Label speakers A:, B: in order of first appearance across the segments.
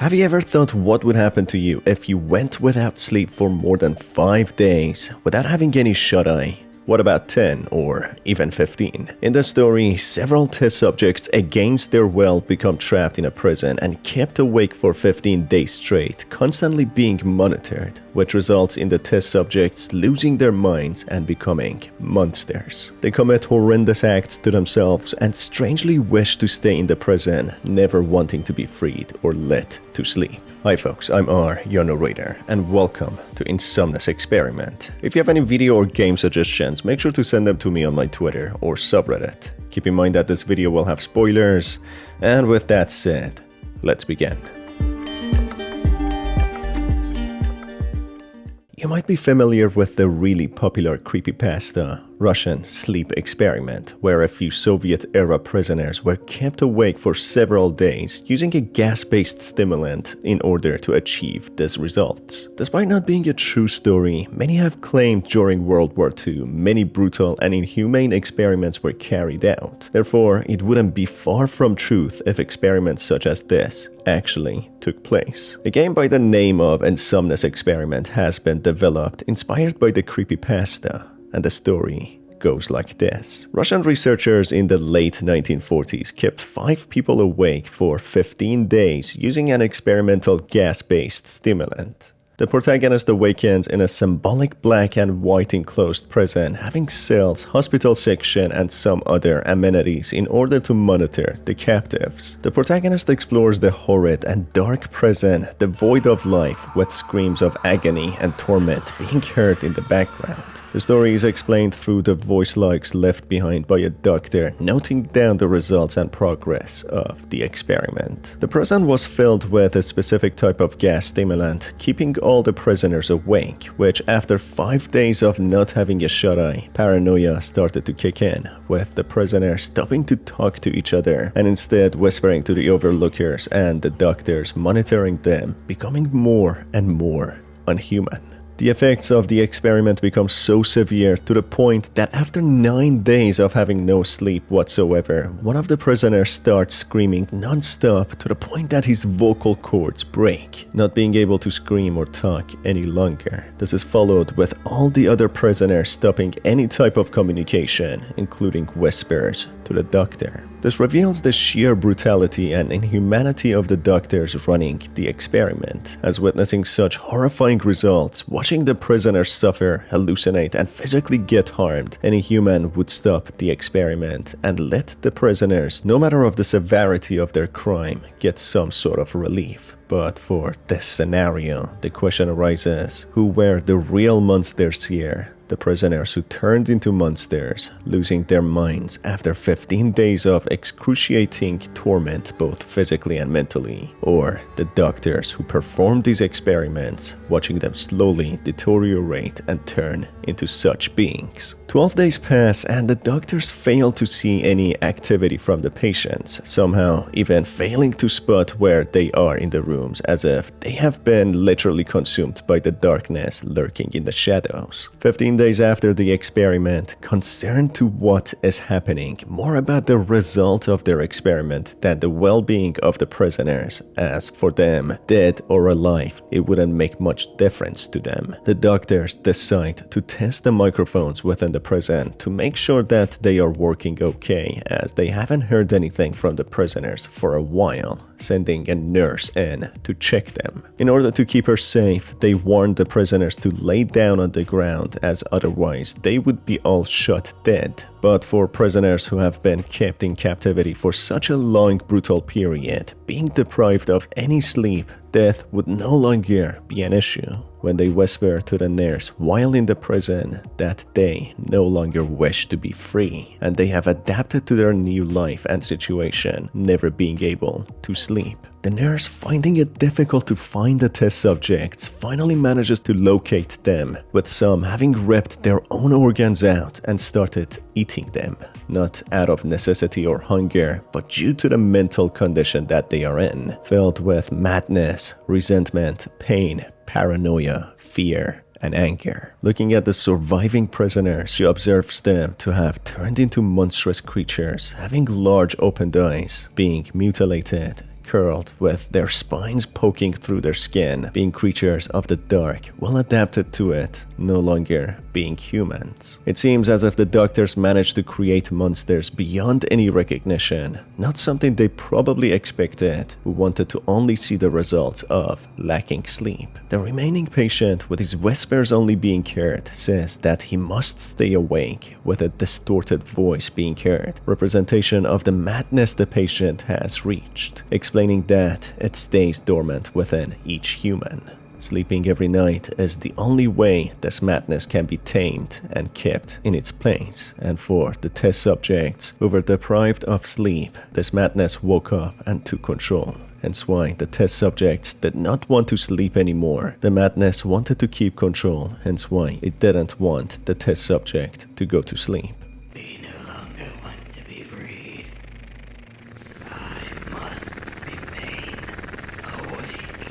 A: Have you ever thought what would happen to you if you went without sleep for more than 5 days without having any shut-eye? What about 10 or even 15? In the story, several test subjects against their will become trapped in a prison and kept awake for 15 days straight, constantly being monitored, which results in the test subjects losing their minds and becoming monsters. They commit horrendous acts to themselves and strangely wish to stay in the prison, never wanting to be freed or let to sleep. Hi folks, I'm R, your narrator, and welcome to Insomnis Experiment. If you have any video or game suggestions, make sure to send them to me on my Twitter or subreddit. Keep in mind that this video will have spoilers, and with that said, let's begin. You might be familiar with the really popular creepypasta Russian sleep experiment, where a few Soviet-era prisoners were kept awake for several days using a gas-based stimulant in order to achieve these results. Despite not being a true story, many have claimed during World War II many brutal and inhumane experiments were carried out. Therefore, it wouldn't be far from truth if experiments such as this actually took place. A game by the name of Insomnis Experiment has been developed inspired by the creepypasta, and the story goes like this. Russian researchers in the late 1940s kept 5 people awake for 15 days using an experimental gas-based stimulant. The protagonist awakens in a symbolic black and white enclosed prison, having cells, hospital section, and some other amenities in order to monitor the captives. The protagonist explores the horrid and dark prison, devoid of life, with screams of agony and torment being heard in the background. The story is explained through the voice logs left behind by a doctor noting down the results and progress of the experiment. The prison was filled with a specific type of gas stimulant, keeping all the prisoners awake, which after 5 days of not having a shut-eye, paranoia started to kick in, with the prisoners stopping to talk to each other and instead whispering to the overlookers and the doctors monitoring them, becoming more and more unhuman. The effects of the experiment become so severe to the point that after 9 days of having no sleep whatsoever, one of the prisoners starts screaming non-stop to the point that his vocal cords break, not being able to scream or talk any longer. This is followed with all the other prisoners stopping any type of communication, including whispers to the doctor. This reveals the sheer brutality and inhumanity of the doctors running the experiment, as witnessing such horrifying results, watching the prisoners suffer, hallucinate, and physically get harmed. Any human would stop the experiment and let the prisoners, no matter of the severity of their crime, get some sort of relief. But for this scenario, the question arises, who were the real monsters here? The prisoners who turned into monsters, losing their minds after 15 days of excruciating torment both physically and mentally, or the doctors who performed these experiments, watching them slowly deteriorate and turn into such beings. 12 days pass and the doctors fail to see any activity from the patients, somehow even failing to spot where they are in the rooms, as if they have been literally consumed by the darkness lurking in the shadows. 15 days after the experiment, concerned to what is happening, more about the result of their experiment than the well-being of the prisoners, as for them, dead or alive, it wouldn't make much difference to them. The doctors decide to test the microphones within the prison to make sure that they are working okay, as they haven't heard anything from the prisoners for a while, sending a nurse in to check them. In order to keep her safe, they warned the prisoners to lay down on the ground, as otherwise they would be all shot dead. But for prisoners who have been kept in captivity for such a long, brutal period, being deprived of any sleep, death would no longer be an issue. When they whisper to the nurse while in the prison that they no longer wish to be free, and they have adapted to their new life and situation, never being able to sleep. The nurse, finding it difficult to find the test subjects, finally manages to locate them, with some having ripped their own organs out and started eating them, not out of necessity or hunger, but due to the mental condition that they are in, filled with madness, resentment, pain, paranoia, fear, and anger. Looking at the surviving prisoners, she observes them to have turned into monstrous creatures, having large opened eyes, being mutilated, curled with their spines poking through their skin, being creatures of the dark, well adapted to it, no longer being humans. It seems as if the doctors managed to create monsters beyond any recognition, not something they probably expected, who wanted to only see the results of lacking sleep. The remaining patient, with his whispers only being heard, says that he must stay awake, with a distorted voice being heard, representation of the madness the patient has reached, explaining that it stays dormant within each human. Sleeping every night is the only way this madness can be tamed and kept in its place, and for the test subjects who were deprived of sleep, this madness woke up and took control. Hence why the test subjects did not want to sleep anymore. The madness wanted to keep control, hence why it didn't want the test subject to go to sleep.
B: We no longer want to be freed. I must remain awake.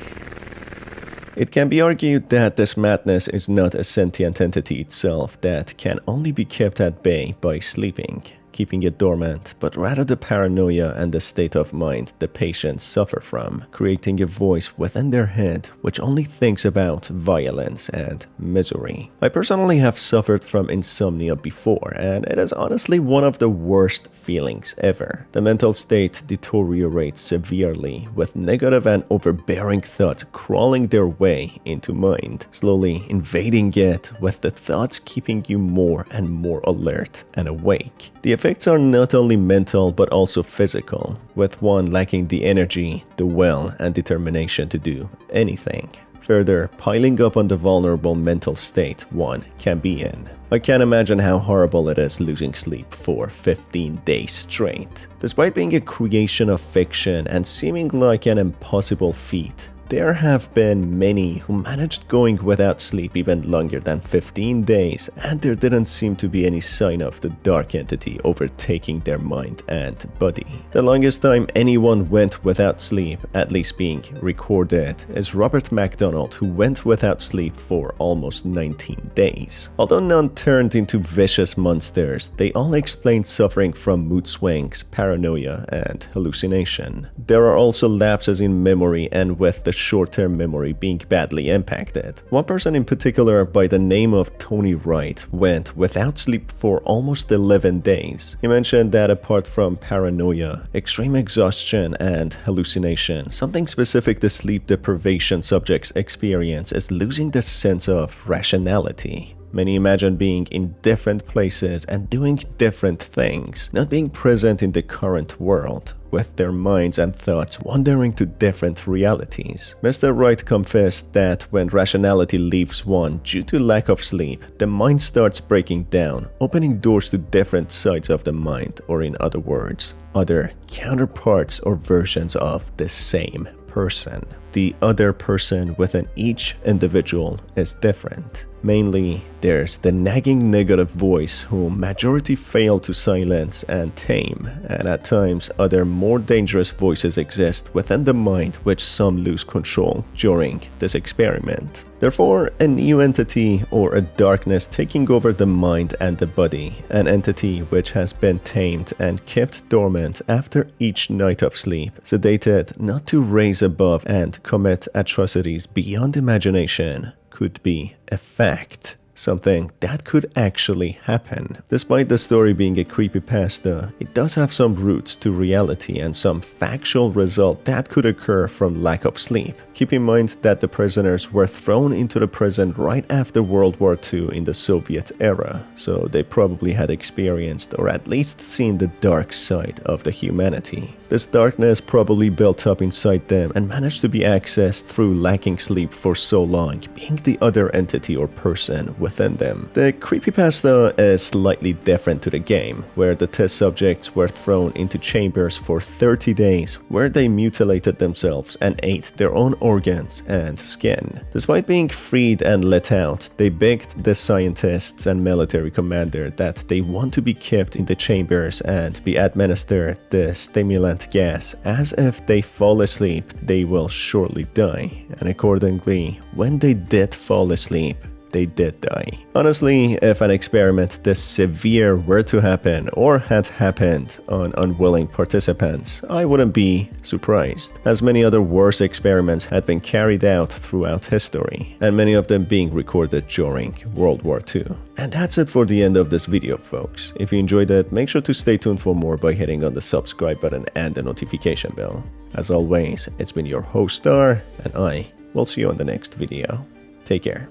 A: It can be argued that this madness is not a sentient entity itself that can only be kept at bay by sleeping, keeping it dormant, but rather the paranoia and the state of mind the patients suffer from, creating a voice within their head which only thinks about violence and misery. I personally have suffered from insomnia before, and it is honestly one of the worst feelings ever. The mental state deteriorates severely, with negative and overbearing thoughts crawling their way into mind, slowly invading it, with the thoughts keeping you more and more alert and awake. The effects are not only mental but also physical, with one lacking the energy, the will, and determination to do anything, further piling up on the vulnerable mental state one can be in. I can't imagine how horrible it is losing sleep for 15 days straight. Despite being a creation of fiction and seeming like an impossible feat, there have been many who managed going without sleep even longer than 15 days, and there didn't seem to be any sign of the dark entity overtaking their mind and body. The longest time anyone went without sleep, at least being recorded, is Robert MacDonald, who went without sleep for almost 19 days. Although none turned into vicious monsters, they all explained suffering from mood swings, paranoia, and hallucination. There are also lapses in memory, and with the short-term memory being badly impacted. One person in particular, by the name of Tony Wright, went without sleep for almost 11 days. He mentioned that apart from paranoia, extreme exhaustion, and hallucination, something specific the sleep deprivation subjects experience is losing the sense of rationality. Many imagine being in different places and doing different things, not being present in the current world, with their minds and thoughts wandering to different realities. Mr. Wright confessed that when rationality leaves one due to lack of sleep, the mind starts breaking down, opening doors to different sides of the mind, or in other words, other counterparts or versions of the same person. The other person within each individual is different. Mainly, there's the nagging negative voice whom majority fail to silence and tame, and at times other more dangerous voices exist within the mind which some lose control during this experiment. Therefore, a new entity or a darkness taking over the mind and the body, an entity which has been tamed and kept dormant after each night of sleep, sedated not to raise above and commit atrocities beyond imagination, could be a fact. Something that could actually happen. Despite the story being a creepypasta, it does have some roots to reality and some factual result that could occur from lack of sleep. Keep in mind that the prisoners were thrown into the prison right after World War II in the Soviet era, so they probably had experienced or at least seen the dark side of the humanity. This darkness probably built up inside them and managed to be accessed through lacking sleep for so long, being the other entity or person within them. The creepypasta is slightly different to the game, where the test subjects were thrown into chambers for 30 days, where they mutilated themselves and ate their own organs and skin. Despite being freed and let out, they begged the scientists and military commander that they want to be kept in the chambers and be administered the stimulant gas, as if they fall asleep, they will surely die. And accordingly, when they did fall asleep, they did die. Honestly, if an experiment this severe were to happen or had happened on unwilling participants, I wouldn't be surprised, as many other worse experiments had been carried out throughout history, and many of them being recorded during World War II. And that's it for the end of this video, folks. If you enjoyed it, make sure to stay tuned for more by hitting on the subscribe button and the notification bell. As always, it's been your host Star, and I will see you in the next video. Take care.